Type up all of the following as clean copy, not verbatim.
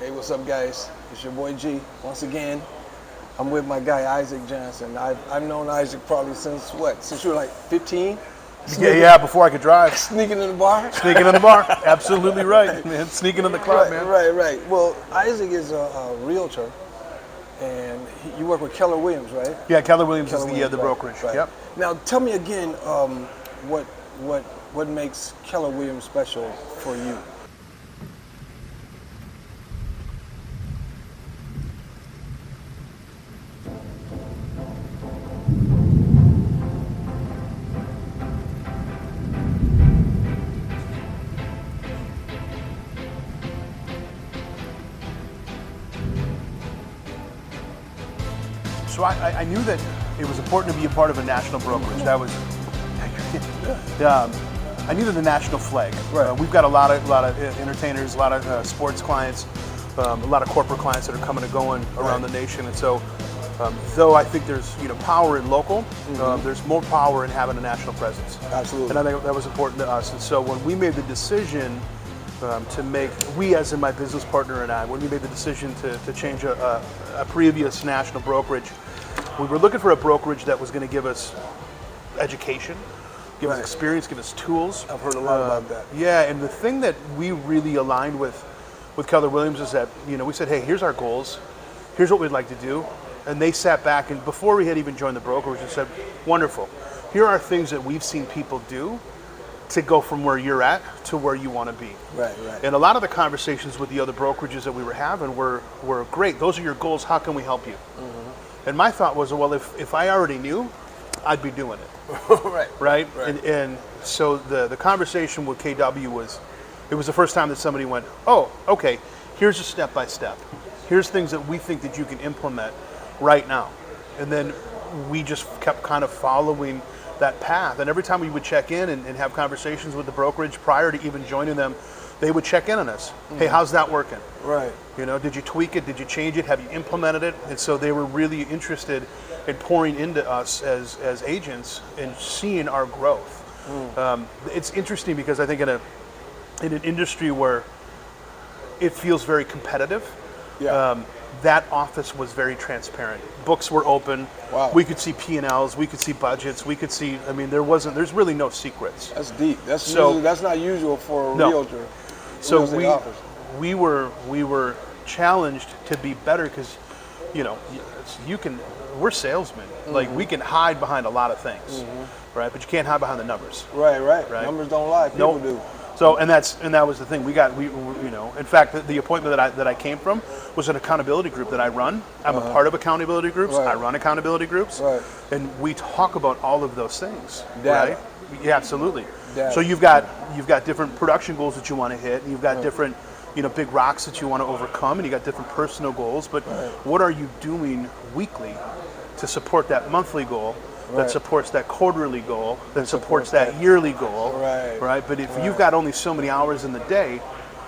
Hey, what's up, guys? It's your boy G. Once again, I'm with my guy Isaac Johnson. I've known Isaac probably since what? Since you were like 15? Yeah, before I could drive. Sneaking in the bar? Sneaking in the bar. Absolutely right, man. Sneaking in the club, man. Right. Well, Isaac is a realtor, and you work with Keller Williams, right? Yeah, Keller Williams is the brokerage. Right. Yep. Now, tell me again, what makes Keller Williams special for you? So I knew that it was important to be a part of a national brokerage. That was, I needed the national flag. Right. We've got a lot of entertainers, a lot of sports clients, a lot of corporate clients that are coming and going around the nation. And so, though I think there's power in local, there's more power in having a national presence. Absolutely. And I think that was important to us. And so when we made the decision to make, we as in my business partner and I, when we made the decision to change a previous national brokerage, we were looking for a brokerage that was going to give us education, give us experience, give us tools. I've heard a lot about that. Yeah, and the thing that we really aligned with Keller Williams is that, we said, hey, here's our goals, here's what we'd like to do. And they sat back, and before we had even joined the brokerage, they said, wonderful, here are things that we've seen people do to go from where you're at to where you want to be. Right. And a lot of the conversations with the other brokerages that we were having were great. Those are your goals. How can we help you? And my thought was, well, if I already knew, I'd be doing it. Right. And so the conversation with KW it was the first time that somebody went, oh, okay, here's a step-by-step. Here's things that we think that you can implement right now. And then we just kept kind of following that path. And every time we would check in and have conversations with the brokerage prior to even joining them, they would check in on us. Hey, how's that working? Right. Did you tweak it? Did you change it? Have you implemented it? And so they were really interested in pouring into us as agents and seeing our growth. It's interesting because I think in an industry where it feels very competitive, that office was very transparent. Books were open. Wow. We could see P&Ls. We could see budgets. We could see. I mean, there's really no secrets. That's deep. That's not usual for a realtor. So we were challenged to be better because, we're salesmen. Like we can hide behind a lot of things, right? But you can't hide behind the numbers. Right. Numbers don't lie. People do. So and that was the thing. In fact, the appointment that I came from was an accountability group that I run. I'm a part of accountability groups. I run accountability groups, and we talk about all of those things. Data. Right? Yeah, absolutely. Data. So you've got different production goals that you want to hit, and you've got different big rocks that you want to overcome, and you got different personal goals. But what are you doing weekly to support that monthly goal? That supports that quarterly goal, that supports that yearly goal, right? But if you've got only so many hours in the day,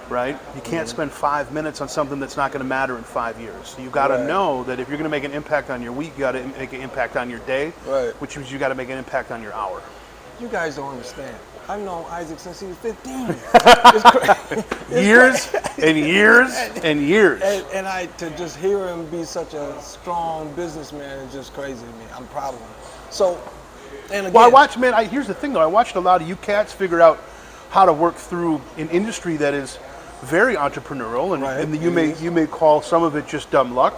right, you can't spend 5 minutes on something that's not going to matter in 5 years. So you've got to know that if you're going to make an impact on your week, you got to make an impact on your day, which means you got to make an impact on your hour. You guys don't understand. I've known Isaac since he was 15. It's crazy. Years and years and years. And to just hear him be such a strong businessman is just crazy to me. I'm proud of him. So, and again, well, here's the thing though. I watched a lot of you cats figure out how to work through an industry that is very entrepreneurial, and you may call some of it just dumb luck.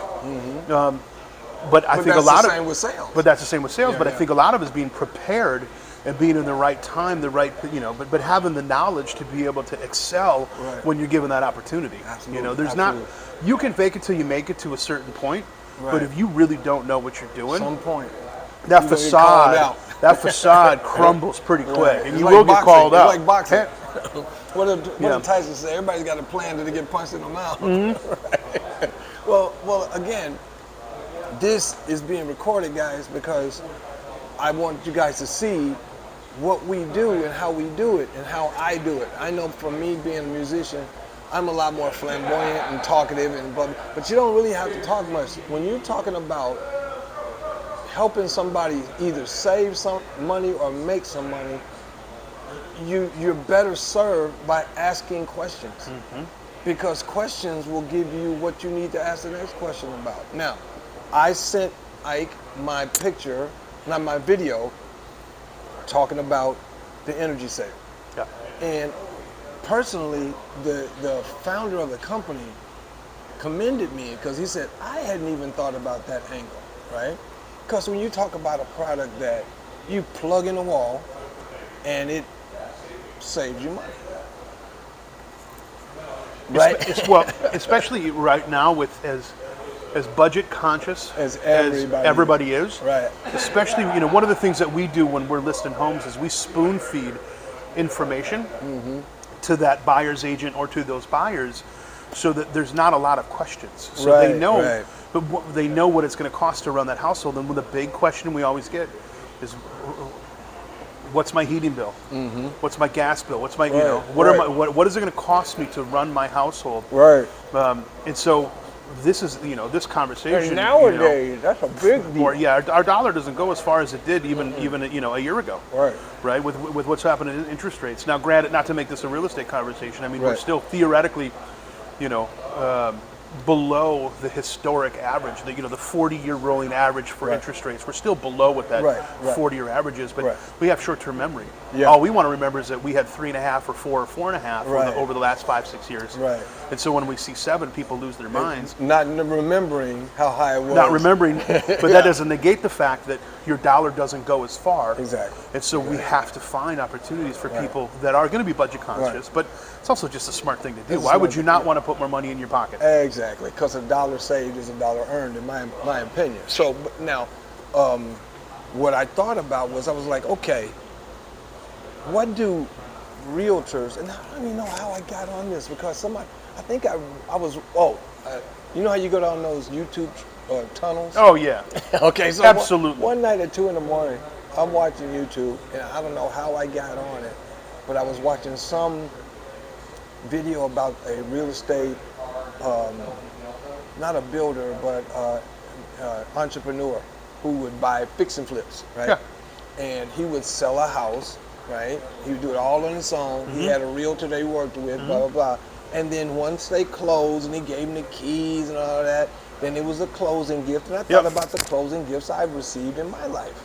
But I think a lot of that's the same with sales. But that's the same with sales. But I think a lot of it is being prepared and being in the right time, but having the knowledge to be able to excel when you're given that opportunity. Absolutely. You can fake it till you make it to a certain point, but if you really don't know what you're doing, some point. That facade crumbles pretty quick, and you will get called out. It's like boxing. What did Tyson say? Everybody's got a plan to get punched in the mouth. Well, again, this is being recorded, guys, because I want you guys to see what we do and how we do it and how I do it. I know for me being a musician, I'm a lot more flamboyant and talkative, but you don't really have to talk much. When you're talking about helping somebody either save some money or make some money, you're better served by asking questions. because questions will give you what you need to ask the next question about. Now, I sent Ike my picture, not my video, talking about the energy saver. Yeah. And personally, the founder of the company commended me because he said, I hadn't even thought about that angle, right? Because when you talk about a product that you plug in the wall and it saves you money. Right? Well, especially right now with as budget conscious As everybody is. Right. Especially, one of the things that we do when we're listing homes is we spoon feed information to that buyer's agent or to those buyers so that there's not a lot of questions. So they know they know what it's going to cost to run that household. And the big question we always get is, what's my heating bill? What's my gas bill? What's my, what is it going to cost me to run my household? Right. And so this is, this conversation. And nowadays, that's a big deal. Our dollar doesn't go as far as it did even a year ago. Right. With what's happening in interest rates. Now, granted, not to make this a real estate conversation. I mean, we're still theoretically, below the historic average, the 40-year rolling average for interest rates. We're still below what that 40-year average is, but we have short-term memory. All we want to remember is that we had 3.5 or 4 or 4.5 over the last 5-6 years. And so when we see 7, people lose their minds. Not remembering how high it was. Not remembering, but that doesn't negate the fact that your dollar doesn't go as far. Exactly. And so we have to find opportunities for people that are going to be budget conscious, but it's also just a smart thing to do. Why would you not want to put more money in your pocket? Exactly, because a dollar saved is a dollar earned, in my opinion. So now, what I thought about was, I was like, okay, what do realtors, and I don't even know how I got on this, because somebody, I think I was, you know how you go down those YouTube tunnels? Oh, yeah. Okay, so absolutely. One night at 2 a.m, I'm watching YouTube, and I don't know how I got on it, but I was watching some video about a real estate, not a builder, but entrepreneur who would buy fix and flips, right? Yeah. And he would sell a house, right? He would do it all on his own. He had a realtor they worked with, blah, blah, blah. And then once they closed and he gave them the keys and all of that, then it was a closing gift. And I thought about the closing gifts I've received in my life,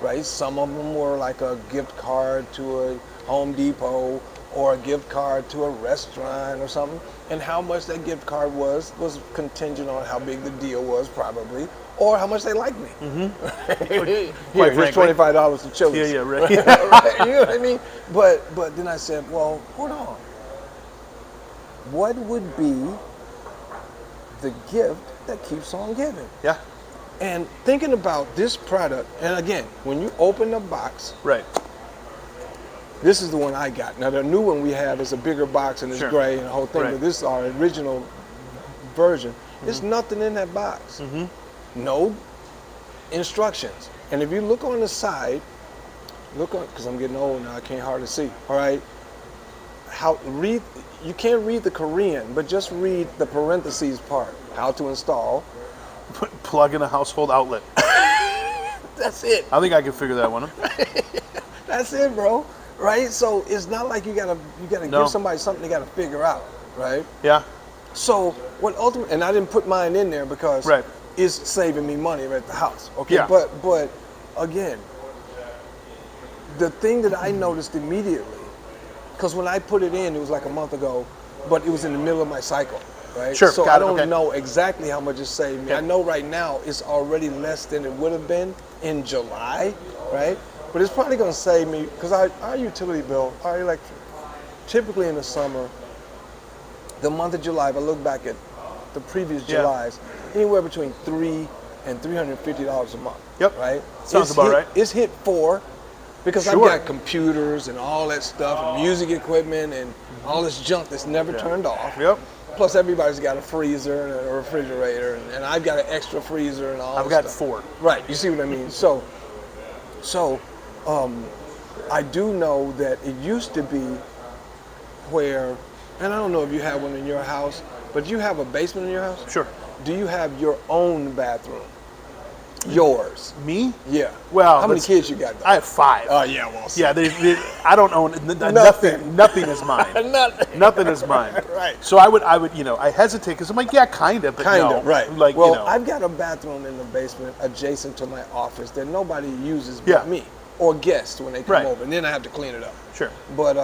right? Some of them were like a gift card to a Home Depot, or a gift card to a restaurant or something, and how much that gift card was contingent on how big the deal was, probably, or how much they liked me. Here's $25 to Chili's. Yeah, right. Right. You know what I mean? But then I said, well, hold on. What would be the gift that keeps on giving? Yeah. And thinking about this product, and again, when you open the box, right. This is the one I got. Now the new one we have is a bigger box and it's gray and the whole thing, but this is our original version. There's nothing in that box. No instructions. And if you look on the side, because I'm getting old now, I can't hardly see, all right? You can't read the Korean, but just read the parentheses part. How to install. Plug in a household outlet. That's it. I think I can figure that one out. That's it, bro. Right? So it's not like you gotta give somebody something they gotta figure out, right? Yeah. So what ultimately, and I didn't put mine in there because it's saving me money at the house. Okay. Yeah. But again, the thing that I noticed immediately, because when I put it in, it was like a month ago, but it was in the middle of my cycle, right? Sure. So I don't know exactly how much it saved me. I know right now it's already less than it would have been in July, right? But it's probably going to save me, because our utility bill, our electric, typically in the summer, the month of July, if I look back at the previous Julys, anywhere between $300 and $350 a month. Yep. Right? Sounds about right. It's hit 4, because I've got computers and all that stuff, and music equipment and all this junk that's never turned off. Yep. Plus everybody's got a freezer and a refrigerator, and I've got an extra freezer and all that stuff. I've got 4. Right, you see what I mean? So I do know that it used to be where, and I don't know if you have one in your house, but you have a basement in your house? Sure. Do you have your own bathroom? Yours. Me? Yeah. Well, how many kids you got? Though? I have 5. Oh yeah, well. Yeah, I don't own nothing. Nothing is mine. Nothing. Nothing is mine. Right. So I would, I hesitate because I'm like, yeah, kind of, but Kind no. of, right. Like, well, I've got a bathroom in the basement adjacent to my office that nobody uses but me or guests when they come over, and then I have to clean it up. Sure. But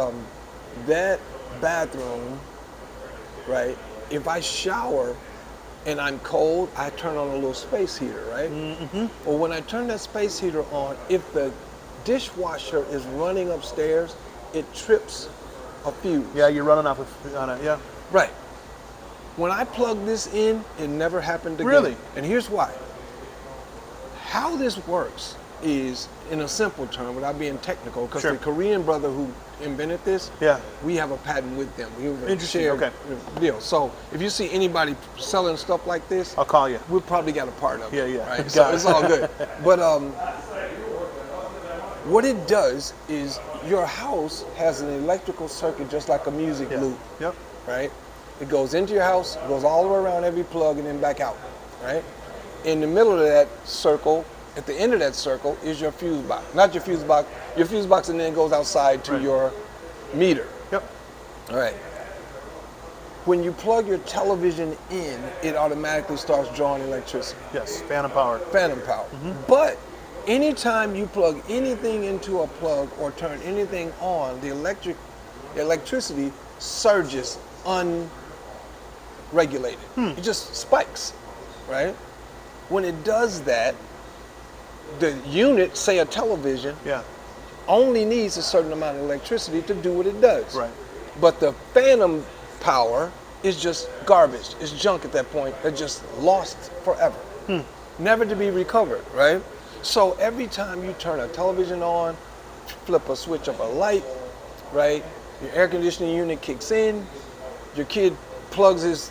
that bathroom, right? If I shower and I'm cold, I turn on a little space heater, right? Mm-hmm. Well, when I turn that space heater on, if the dishwasher is running upstairs, it trips a fuse. Yeah, you're running off on it. Yeah. Right. When I plug this in, it never happened again. Really? And here's why. How this works is, in a simple term, without being technical, because the Korean brother who invented this, we have a patent with them. We have a shared deal. So if you see anybody selling stuff like this, I'll call you. We've probably got a part of it. Yeah. Right? So it's all good. But what it does is your house has an electrical circuit just like a music loop. Yep. Right? It goes into your house, goes all the way around every plug, and then back out. Right? In the middle of that circle, at the end of that circle, is your fuse box. Not your fuse box. Your fuse box, and then goes outside to your meter. Yep. All right. When you plug your television in, it automatically starts drawing electricity. Yes, phantom power. Phantom power. Mm-hmm. But anytime you plug anything into a plug or turn anything on, the electricity surges unregulated. It just spikes, right? When it does that, the unit, say a television, only needs a certain amount of electricity to do what it does. Right. But the phantom power is just garbage. It's junk at that point. It's just lost forever. Never to be recovered, right? So every time you turn a television on, flip a switch of a light, right? Your air conditioning unit kicks in, your kid plugs his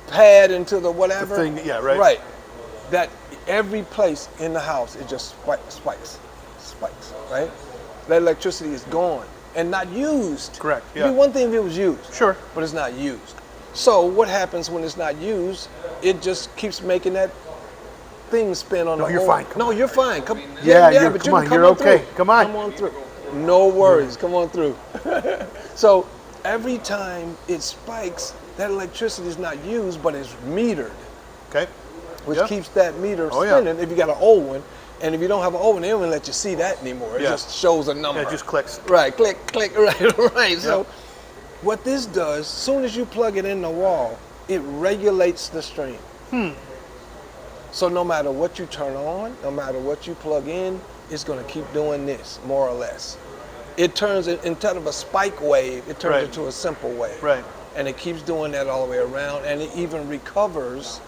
pad into the whatever. The thing, right. Right. That every place in the house, it just spikes, right? That electricity is gone and not used. Correct, It'd be one thing if it was used. Sure. But it's not used. So what happens when it's not used? It just keeps making that thing spin on the you're whole. fine. No, you're fine. Come, but you're okay. Through. Come on. Come on through. No worries. Come on through. So every time it spikes, that electricity is not used, but it's metered. Okay. Which keeps that meter spinning if you got an old one. And if you don't have an old one, they don't even let you see that anymore. It just shows a number. It just clicks. Right, click, right. So what this does, as soon as you plug it in the wall, it regulates the stream. So no matter what you turn on, no matter what you plug in, it's going to keep doing this, more or less. It turns, instead of a spike wave, it turns into a simple wave. Right. And it keeps doing that all the way around, and it even recovers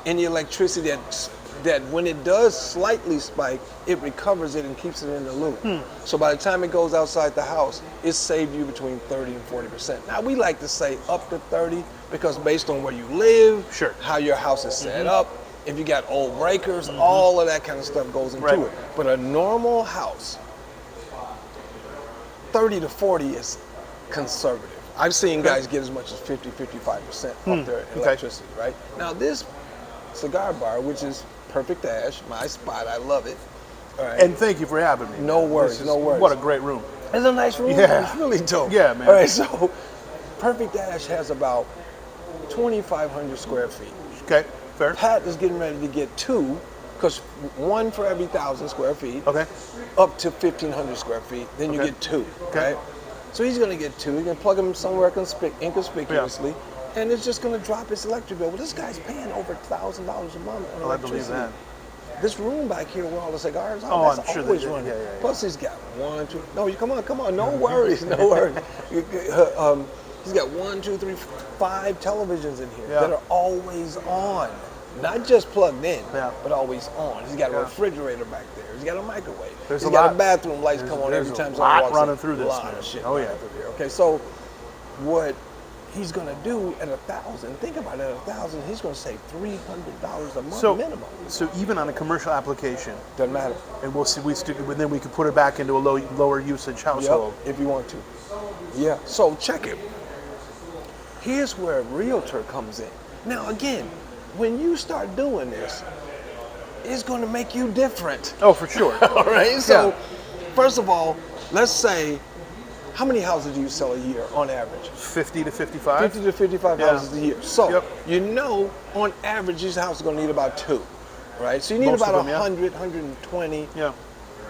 any electricity that when it does slightly spike, it recovers it and keeps it in the loop. So by the time it goes outside the house, it saved you between 30 and 40%. Now we like to say up to 30 because based on where you live, how your house is set up, if you got old breakers, all of that kind of stuff goes into it. But a normal house, 30 to 40 is conservative. I've seen guys get as much as 50, 55% of their electricity, right? Now this cigar bar, which is Perfect Ash, my spot, I love it. All right. And thank you for having me. No worries, no worries. What a great room. It's a nice room. Yeah. It's really dope. Yeah, man. All right, so Perfect Ash has about 2,500 square feet. Okay, fair. Pat is getting ready to get 2, because 1 for every 1,000 square feet. Okay. Up to 1,500 square feet, then you get 2, right? So he's going to get 2. He's going to plug them somewhere inconspicuously, and it's just going to drop his electric bill. Well, this guy's paying over $1,000 a month on electricity. I believe that. This room back here where all the cigars are, I'm that's sure always they do. running. Yeah. Plus he's got 1, 2, no, come on, no worries, no worries. He's got 1, 2, 3, 5 televisions in here that are always on. Not just plugged in, but always on. He's got a refrigerator back there. He's got a microwave. He's got a bathroom lights come on every time someone walks in. Running through this, a lot of shit running through here. Okay, so what he's going to do at 1,000, think about it, at 1,000, he's going to save $300 a month minimum. So even on a commercial application, doesn't matter. And we'll see. Then we can put it back into a lower usage household. Yep, if you want to. Yeah. So check it. Here's where Realtor comes in. Now again, when you start doing this, it's going to make you different. Oh, for sure. All right. So, first of all, let's say, how many houses do you sell a year on average? 50 to 55. 50 to 55 houses a year. So, Yep. you know, on average, these houses are going to need about 2, right? So you need Most about of them, 100, 120, Yeah.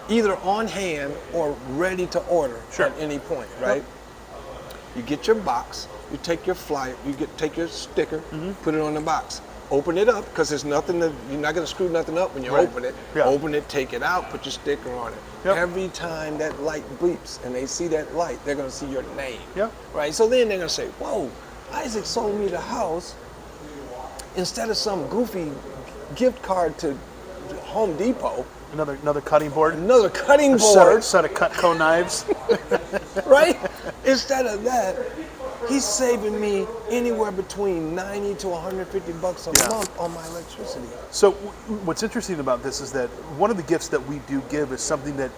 either on hand or ready to order Sure. at any point, right? You get your box, you take your flyer, take your sticker, put it on the box. Open it up, because there's nothing that, you're not going to screw nothing up when you open it. Yeah. Open it, take it out, put your sticker on it. Yep. Every time that light bleeps and they see that light, they're going to see your name. Yep. Right? So then they're going to say, whoa, Isaac sold me the house instead of some goofy gift card to Home Depot. Another cutting board. Another cutting A board. set of Cutco knives. Right? Instead of that, he's saving me anywhere between 90 to 150 bucks a month on my electricity. So what's interesting about this is that one of the gifts that we do give is something that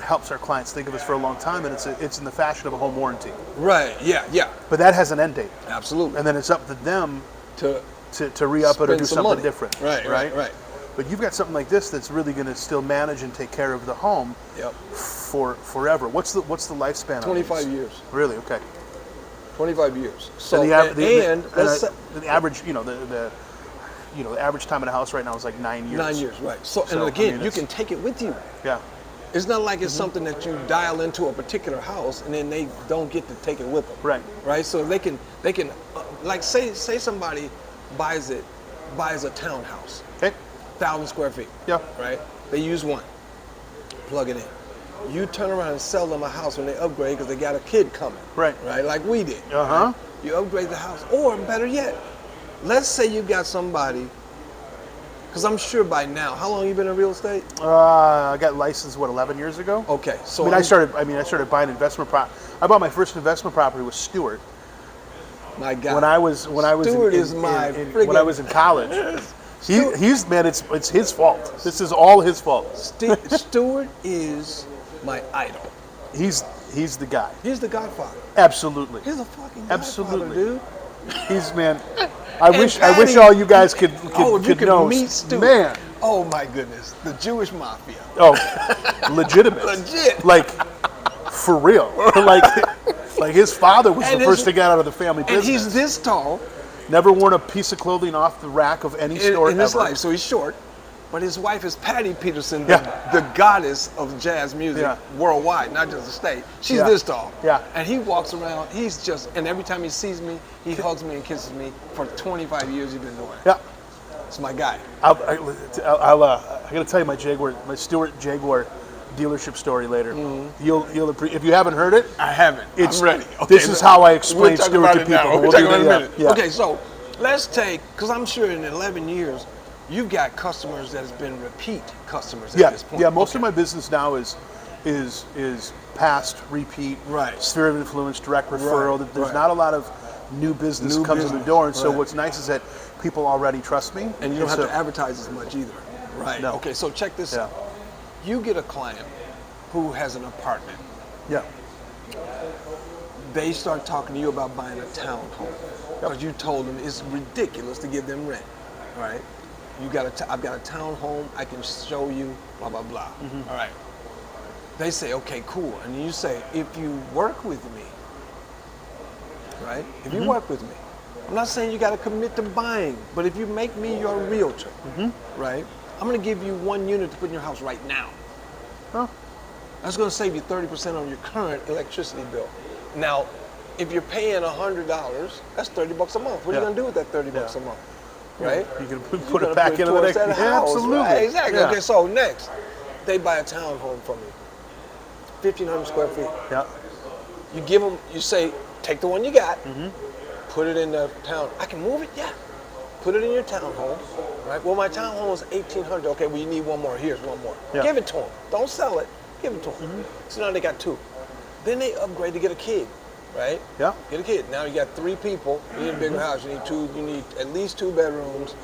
helps our clients think of us for a long time, and it's in the fashion of a home warranty. Right, yeah. But that has an end date. Absolutely. And then it's up to them To re-up it or spend do some something money. different. Right. But you've got something like this that's really going to still manage and take care of the home for forever. What's the lifespan? 25 years. Really? Okay. 25 years. So And the average, the average time in a house right now is like 9 years. 9 years, right. So and again, you can take it with you. Yeah. It's not like it's something that you dial into a particular house and then they don't get to take it with them. Right. Right. So they can like say somebody buys a townhouse. Okay. 1,000 square feet. Yeah. Right? They use one. Plug it in. You turn around and sell them a house when they upgrade because they got a kid coming. Right. Right? Like we did. Uh-huh. Right? You upgrade the house. Or better yet, let's say you got somebody, because I'm sure by now, how long you been in real estate? I got licensed 11 years ago. Okay. So I started buying investment property. I bought my first investment property with Stewart. My God. When I was Stewart in, is my when I was in college. It's his fault. This is all his fault. Stewart is my idol. He's the guy. He's the Godfather. Absolutely. He's a fucking Godfather, Absolutely. dude. He's I wish Patty, all you guys could if you could know. meet Stewart. Man. Oh my goodness, the Jewish mafia. Oh, legitimate. Legit. Like for real. like his father was the first to get out of the family business. And he's this tall. Never worn a piece of clothing off the rack of any store in his ever. life, so he's short. But his wife is Patty Peterson, the goddess of jazz music worldwide, not just the state. She's this tall. Yeah. And he walks around, and every time he sees me, he hugs me and kisses me. For 25 years he's been doing it. Yeah. It's my guy. I got to tell you my Stewart Jaguar dealership story later. You'll if you haven't heard it. I haven't. I'm ready. Okay, this is how I explain Stewart to people. We'll talk about it in a minute. Yeah. Okay, so let's take, because I'm sure in 11 years, you've got customers that has been repeat customers at this point. Yeah, most of my business now is past, repeat, sphere of influence, direct referral. There's not a lot of new business comes in the door, and so what's nice is that people already trust me. And you don't have to advertise as much either. Right. No. Okay, so check this out. You get a client who has an apartment. Yeah. They start talking to you about buying a townhome because you told them it's ridiculous to give them rent, right? I've got a townhome. I can show you, blah blah blah. All right. They say, okay, cool, and you say, if you work with me, right? If you work with me, I'm not saying you got to commit to buying, but if you make me your realtor, right? I'm going to give you 1 unit to put in your house right now. Huh? That's going to save you 30% on your current electricity bill. Now, if you're paying $100, that's $30 a month. What are you going to do with that $30 a month? Right? You can put it back into the next. Absolutely. Right, exactly. Yeah. Okay, so next, they buy a townhome from you, 1,500 square feet. Yeah. You give them, you say, take the one you got, put it in the town. I can move it, yeah. Put it in your townhome, right? Well, my townhome is 1,800. Okay, well, you need one more. Here's one more. Yeah. Give it to them. Don't sell it. Give it to them. So now they got 2. Then they upgrade to get a kid, right? Yeah. Get a kid. Now you got 3 people. You need a bigger house. You need at least 2 bedrooms.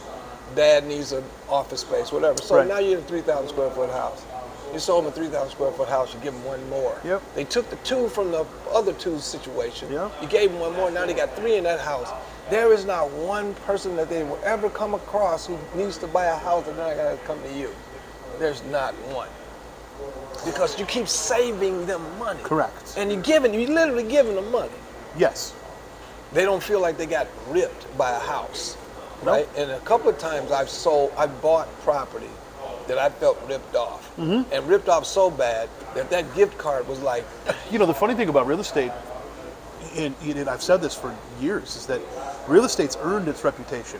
Dad needs an office space, whatever. So now you're in a 3,000 square foot house. You sold them a 3,000 square foot house. You give them 1 more. Yep. They took the 2 from the other 2 situation. Yeah. You gave them 1 more. Now they got 3 in that house. There is not one person that they will ever come across who needs to buy a house and they're not going to come to you. There's not one. Because you keep saving them money. Correct. And you literally giving them money. Yes. They don't feel like they got ripped by a house, Nope. right? And a couple of times I've bought property that I felt ripped off. And ripped off so bad that gift card was like, You know, the funny thing about real estate, and I've said this for years, is that real estate's earned its reputation.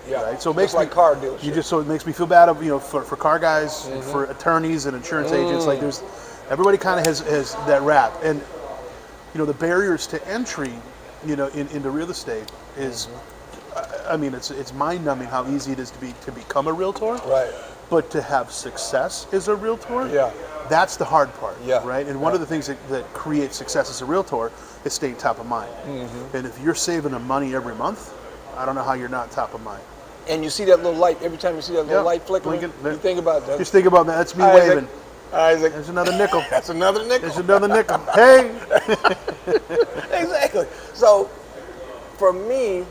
yeah, Right? So it just makes like me, car dealership. so it makes me feel bad for car guys, and for attorneys and insurance agents. Like everybody kind of has that rap, and the barriers to entry, into real estate is, I mean, it's mind-numbing how easy it is to become a realtor. Right. But to have success as a realtor, Yeah. that's the hard part. Yeah. Right. And one of the things that creates success as a realtor is staying top of mind. And if you're saving them money every month, I don't know how you're not top of mind. And you see that little light, every time you see that little Yep. light flickering, Blinking. you think about that. Just think about that. That's me Isaac. waving. Isaac. There's another nickel. That's another nickel. There's another nickel. Hey. Exactly. So, for me,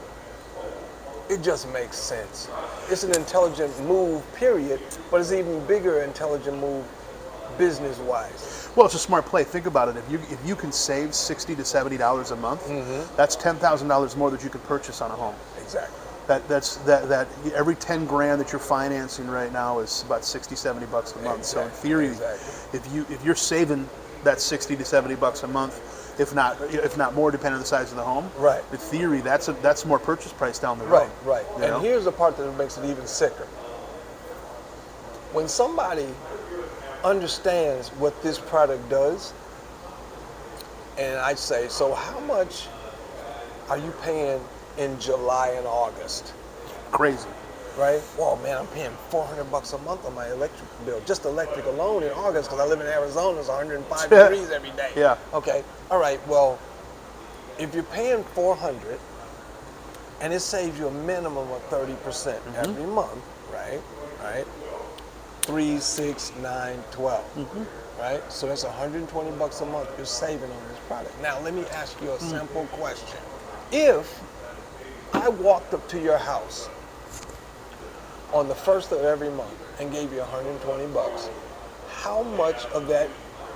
it just makes sense. It's an intelligent move, period, but it's an even bigger intelligent move business-wise. Well, it's a smart play. Think about it. If you can save $60 to $70 a month, that's $10,000 more that you can purchase on a home. Exactly. That every 10 grand that you're financing right now is about 60, 70 bucks a month. So in theory, if you're saving that 60 to 70 bucks a month, if not more, depending on the size of the home. Right. In theory, that's more purchase price down the road. Right. You know? And here's the part that makes it even sicker. When somebody understands what this product does, and I say, so how much are you paying in July and August? Crazy. Right? Well, man, I'm paying $400 a month on my electric bill. Just electric alone in August, because I live in Arizona, it's 105 degrees every day. Yeah. Okay. All right. Well, if you're paying $400 and it saves you a minimum of 30% every month, right? Right. 3, 6, 9, 12. Right? So that's $120 a month you're saving on this product. Now, let me ask you a simple question. If I walked up to your house on the first of every month and gave you $120, how much of that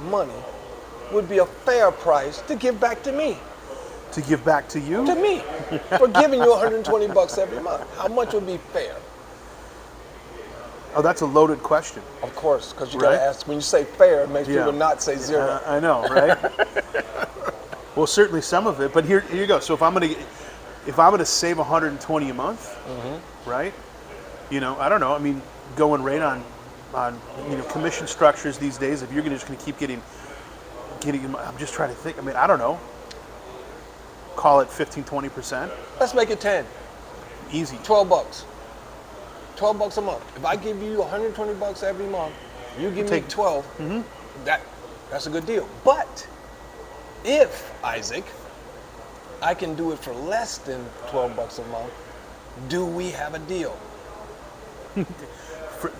money would be a fair price to give back to me? To give back to you? To me, for giving you $120 every month. How much would be fair? Oh, that's a loaded question. Of course, because you Right. gotta ask, when you say fair, it makes Yeah. people not say zero. I know, right? Well, certainly some of it, but here you go. So if I'm gonna save 120 a month, right? I don't know. I mean, going right on commission structures these days. If you're just gonna keep getting, I'm just trying to think. I mean, I don't know. Call it 15, 20%. Let's make it 10. Easy. $12. $12 a month. If I give you $120 every month, you give me 12. That's a good deal. But if, Isaac, I can do it for less than $12 a month, do we have a deal?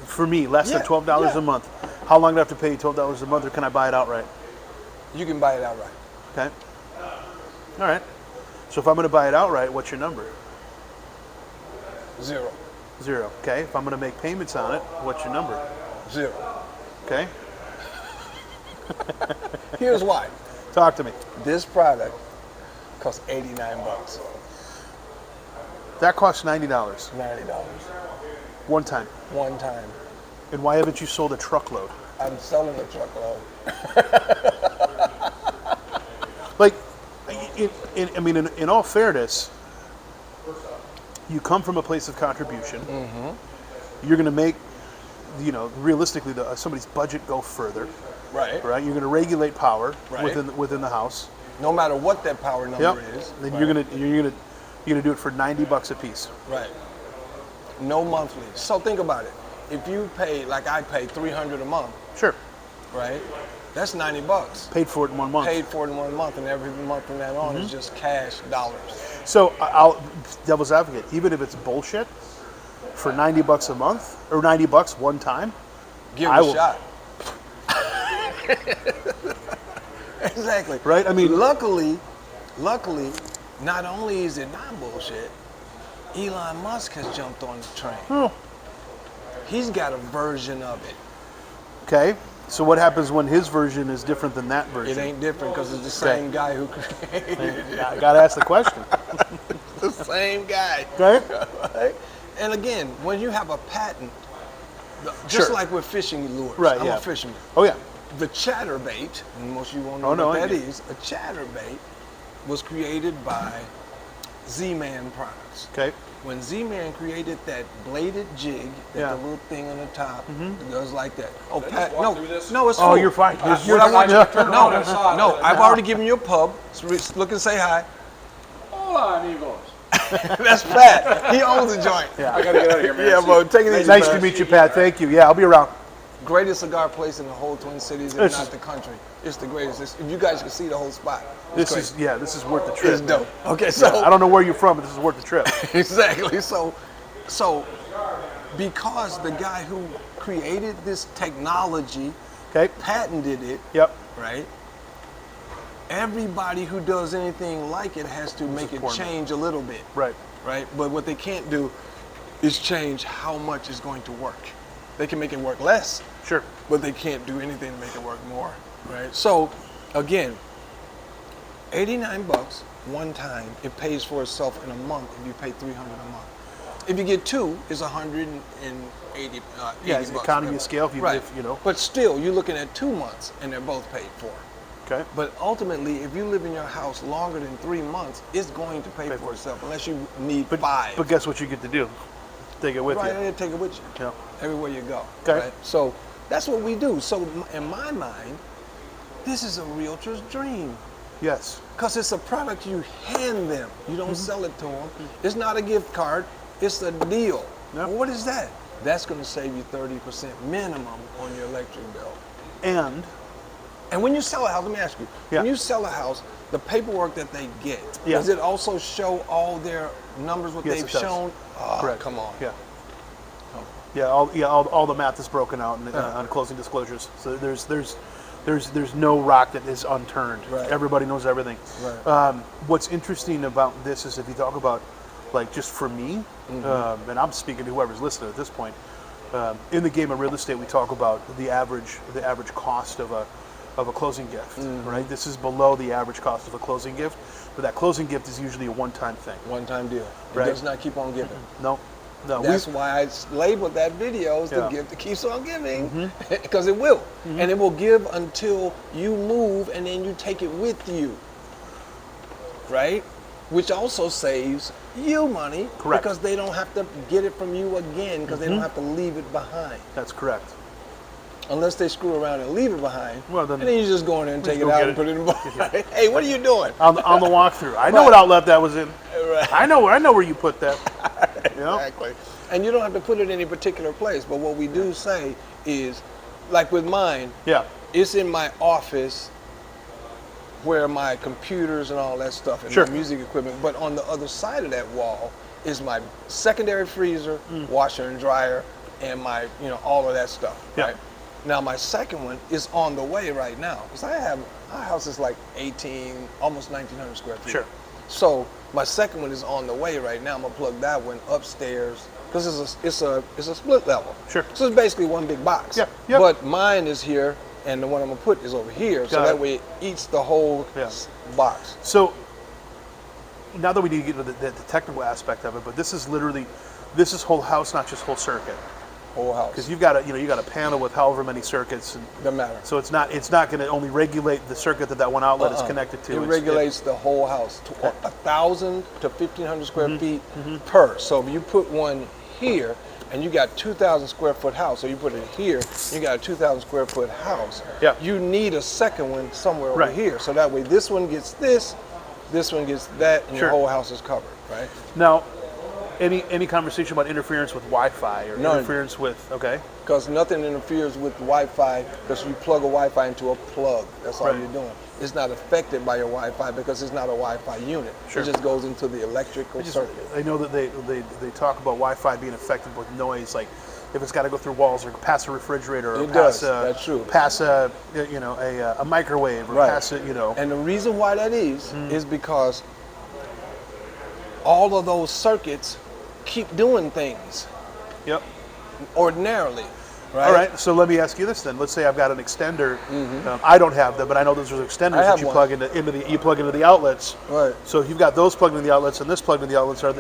For me, less than $12 a month. How long do I have to pay you $12 a month, or can I buy it outright? You can buy it outright. Okay. All right. So if I'm going to buy it outright, what's your number? 0. 0. Okay. If I'm going to make payments on it, what's your number? 0. Okay. Here's why. Talk to me. This product costs $89. That costs $90. $90. One time. One time. And why haven't you sold a truckload? I'm selling a truckload. Like, in all fairness, you come from a place of contribution. You're going to make, realistically, somebody's budget go further. Right. Right. You're going to regulate power Right. within the house. No matter what that power number is. Then right. you're gonna do it for $90 a piece. Right. No monthly. So think about it. If you pay, like I pay $300 a month, Sure. right? That's $90. Paid for it in 1 month. Paid for it in 1 month, and every month from that on is just cash dollars. So I'll devil's advocate. Even if it's bullshit, for $90 a month or $90 one time, Give I it will- a shot. Exactly. Right? I mean, luckily, not only is it not bullshit, Elon Musk has jumped on the train. Oh. He's got a version of it. Okay. So what happens when his version is different than that version? It ain't different because it's the same guy who created it. I got to ask the question. The same guy. Okay. Right? And again, when you have a patent, just like with fishing lures, right, I'm a fisherman. Oh, yeah. The chatterbait, and most of you won't know what that is, a chatterbait was created by Z-Man products. Okay. When Z-Man created that bladed jig, that the little thing on the top, it goes like that. Oh, Pat, no, it's full. Oh, you're fine. No, I've already given you a pub. Look and say hi. Hola, amigos. That's Pat. He owns the joint. Yeah. I gotta get out of here, man. Yeah, bro, take it easy. Nice to meet you, Pat. Thank you. Yeah, I'll be around. Greatest cigar place in the whole Twin Cities, if not the country. It's the greatest. If you guys can see the whole spot, This is worth the trip. it's dope. Okay, so I don't know where you're from, but this is worth the trip. exactly. So because the guy who created this technology, Okay. patented it, Yep. right? Everybody who does anything like it has to make it change a little bit, Right. right? But what they can't do is change how much is going to work. They can make it work less, Sure. but they can't do anything to make it work more, right? So again, 89 bucks one time, it pays for itself in a month if you pay 300 a month. If you get two, it's 180 Yeah, 80 bucks. economy of scale. If you know. But still, you're looking at 2 months and they're both paid for. Okay. But ultimately, if you live in your house longer than 3 months, it's going to pay for itself unless you need 5. But guess what you get to do? Take it with right, you. and take it with you Yeah. everywhere you go. Okay. Right? So that's what we do. So in my mind, this is a realtor's dream. Yes. Because it's a product you hand them. You don't sell it to them. It's not a gift card. It's a deal. Yep. Well, what is that? That's going to save you 30% minimum on your electric bill. And when you sell a house, let me ask you. Yeah. When you sell a house, the paperwork that they get, Yeah. does it also show all their numbers, what Yes, they've it does. shown? Oh, Correct. come on. Yeah. All the math is broken out on closing disclosures. So there's no rock that is unturned. Right. Everybody knows everything. Right. What's interesting about this is if you talk about, like, just for me, and I'm speaking to whoever's listening at this point, in the game of real estate, we talk about the average cost of a closing gift. Right. This is below the average cost of a closing gift, but that closing gift is usually a one-time thing. One-time deal. It Right. does not keep on giving. No. That's why I labeled that video as the Yeah. gift that keeps on giving, because it will. And it will give until you move and then you take it with you, right? Which also saves you money. Correct. Because they don't have to get it from you again because they don't have to leave it behind. That's correct. Unless they screw around and leave it behind. Well, then and then you just go in there and take it go out get and it. put it in the box. Hey, what are you doing? On the walkthrough, I know Right. what outlet that was in. Right. I know where you put that. You know? Exactly. And you don't have to put it in any particular place. But what we do say is, like with mine, Yeah. it's in my office where my computers and all that stuff and Sure. my music equipment. But on the other side of that wall is my secondary freezer, washer and dryer, and my, all of that stuff. Yeah. Right? Now my second one is on the way right now. Because our house is like almost 1,900 square feet. Sure. So my second one is on the way right now. I'm gonna plug that one upstairs because it's a split level. Sure. So it's basically one big box. Yeah. Yep. But mine is here, and the one I'm gonna put is over here. So Got that it. way it eats the whole box. So now that we need to get into the technical aspect of it, but this is whole house, not just whole circuit. Whole house. Because you've got a panel with however many circuits. And Doesn't matter. so it's not going to only regulate the circuit that one outlet is connected to. It regulates the whole house. 1,000 to 1,500 square feet per. So if you put one here, and you got 2,000 square foot house, so you put it here, you got a 2,000 square foot house. Yeah. You need a second one somewhere over Right. here, so that way this one gets this one gets that, and your Sure. whole house is covered, right? Now, any conversation about interference with Wi-Fi or None. interference with Because nothing interferes with Wi-Fi, because you plug a Wi-Fi into a plug. That's all Right. you're doing. It's not affected by your Wi-Fi because it's not a Wi-Fi unit. Sure. It just goes into the electrical circuit. I know that they talk about Wi-Fi being affected with noise, like if it's got to go through walls or past a refrigerator or It pass does. That's true. pass a microwave or Right. pass it. And the reason why that is because all of those circuits keep doing things Yep. ordinarily, right? All right, so let me ask you this then. Let's say I've got an extender. I don't have them, but I know there's extenders I have that you one. plug into the outlets. Right. So if you've got those plugged into the outlets and this plugged into the outlets, are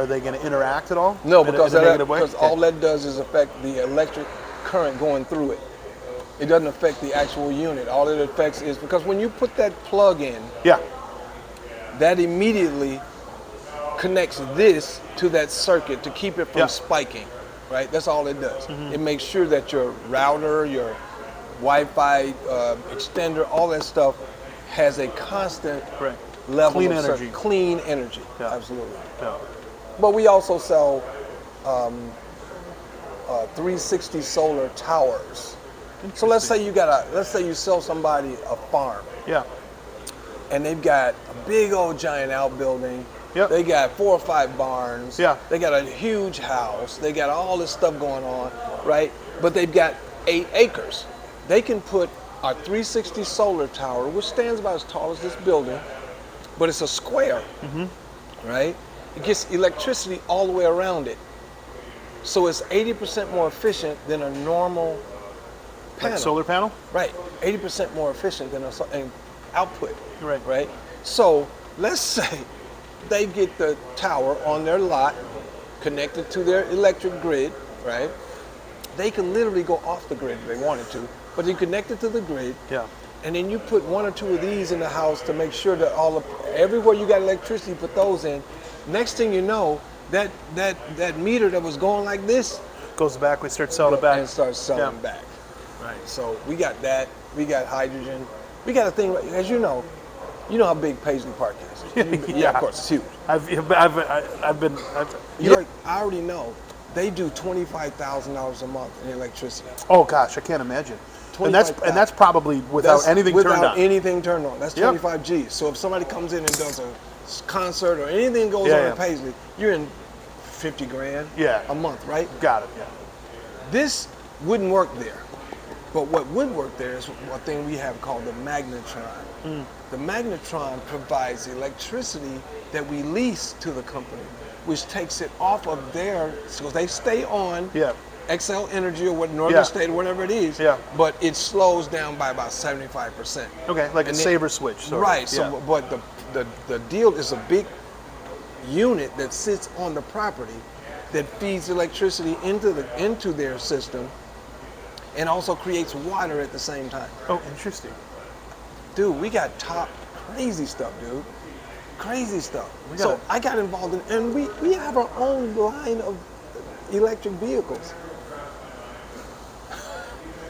they going to interact at all? No, in a because negative way? Okay. all that does is affect the electric current going through it. It doesn't affect the actual unit. All it affects is because when you put that plug in, Yeah. that immediately connects this to that circuit to keep it from Yeah. spiking, right? That's all it does. It makes sure that your router, your Wi-Fi extender, all that stuff has a constant Right. level Clean of energy. clean energy. Yeah. Absolutely. Yeah. But we also sell 360 solar towers. So let's say you sell somebody a farm Yeah. and they've got a big old giant outbuilding. Yep. They got 4 or 5 barns. Yeah. They got a huge house. They got all this stuff going on, right? But they've got 8 acres. They can put a 360 solar tower, which stands about as tall as this building, but it's a square, right? It gets electricity all the way around it. So it's 80% more efficient than a normal panel. Like solar panel? Right, 80% more efficient than an output. Right. Right. So let's say they get the tower on their lot, connected to their electric grid. Right. They can literally go off the grid if they wanted to, but you connect it to the grid. Yeah. And then you put 1 or 2 of these in the house to make sure that everywhere you got electricity, put those in. Next thing you know, that meter that was going like this Goes back, we start selling it back. and starts selling Yeah. back. Right. So we got that. We got hydrogen. We got a thing, as you know how big Paisley Park is. Yeah. Of course, it's huge. I already know they do $25,000 a month in electricity. Oh gosh, I can't imagine. And that's probably without anything turned on. Without anything turned on. That's Yep. 25 G's. So if somebody comes in and does a concert or anything goes on in Paisley, you're in 50 grand a month, right? Got it. Yeah. This wouldn't work there. But what would work there is one thing we have called the magnetron. The magnetron provides electricity that we lease to the company, which takes it off of so they stay on XL Energy or Northern State or whatever it is, but it slows down by about 75%. Okay, like a saver switch. Sort right, of. so but the deal is a big unit that sits on the property that feeds electricity into their system and also creates water at the same time. Oh, interesting. Dude, we got crazy stuff, dude. Crazy stuff. So I got involved in, and we have our own line of electric vehicles.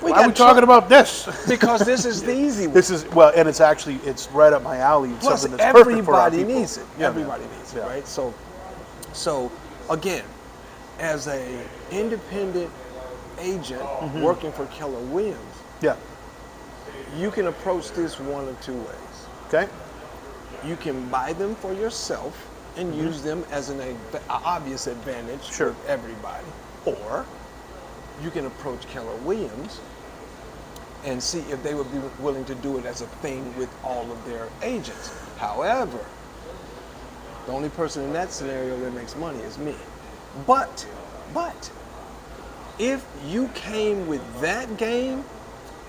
Why are we talking about this? Because this is the easy one. And it's right up my alley. It's Plus, something that's perfect for our everybody people. needs it. Yeah, Everybody needs it, right? So again, as a independent agent working for Keller Williams, you can approach this 1 or 2 ways. Okay. You can buy them for yourself and use them as an obvious advantage for everybody, or you can approach Keller Williams and see if they would be willing to do it as a thing with all of their agents. However, the only person in that scenario that makes money is me. But if you came with that game,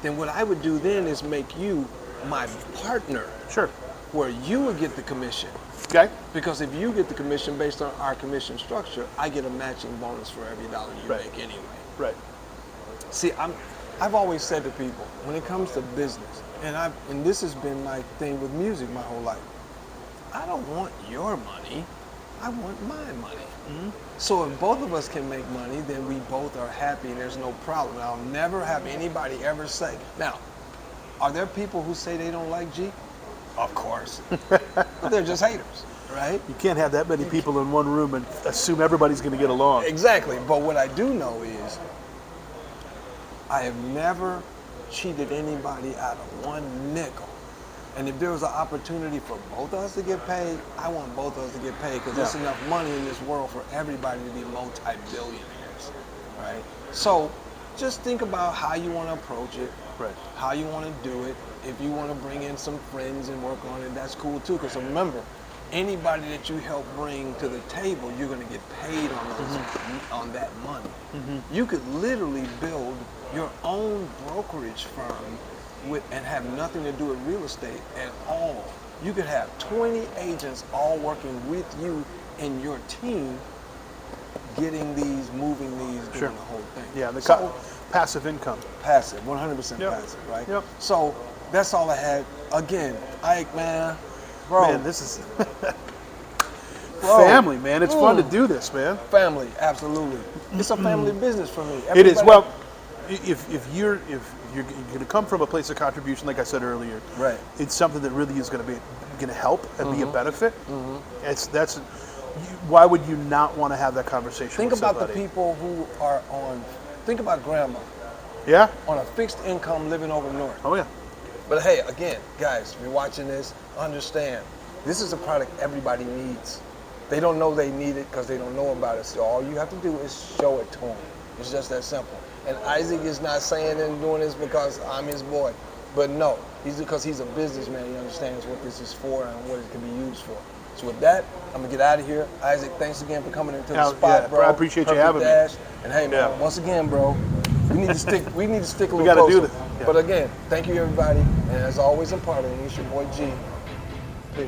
then what I would do then is make you my partner. Sure. Where you would get the commission. Okay. Because if you get the commission based on our commission structure, I get a matching bonus for every dollar you make anyway. Right. See, I've always said to people, when it comes to business, and this has been my thing with music my whole life, I don't want your money, I want my money. So if both of us can make money, then we both are happy and there's no problem. I'll never have anybody ever say. Now, are there people who say they don't like G? Of course. But they're just haters, right? You can't have that many people in one room and assume everybody's going to get along. Exactly. But what I do know is I have never cheated anybody out of 1 nickel. And if there was an opportunity for both of us to get paid, I want both of us to get paid because there's enough money in this world for everybody to be multi-billionaires, right? So just think about how you want to approach it, how you want to do it. If you want to bring in some friends and work on it, that's cool too. Because remember, anybody that you help bring to the table, you're going to get paid on those on that money. You could literally build your own brokerage firm and have nothing to do with real estate at all. You could have 20 agents all working with you and your team, getting these, moving these, doing the whole thing. Yeah, the So, passive income. passive, 100% passive, right? Yep. So that's all I had. Again, Ike, man, bro, Man, this is family, man. It's fun to do this, man. family, absolutely. It's a family business for me. It is. Everybody- Well, if you're going to come from a place of contribution, like I said earlier, Right. it's something that really is going to help and be a benefit. Why would you not want to have that conversation? think with about somebody? the people who are on. Think about grandma Yeah. on a fixed income living over north. Oh yeah. But hey, again, guys, if you're watching this, understand this is a product everybody needs. They don't know they need it because they don't know about it. So all you have to do is show it to them. It's just that simple. And Isaac is not saying and doing this because I'm his boy, but no, because he's a businessman. He understands what this is for and what it can be used for. So with that, I'm gonna get out of here. Isaac, thanks again for coming into the spot, bro. I appreciate you Perfect having me. dash. And hey, man, Yeah. once again, bro, we need to stick. We need to stick a We little gotta do closer. this. Yeah. But again, thank you everybody, and as always, I'm part of it. It's your boy G. Peace.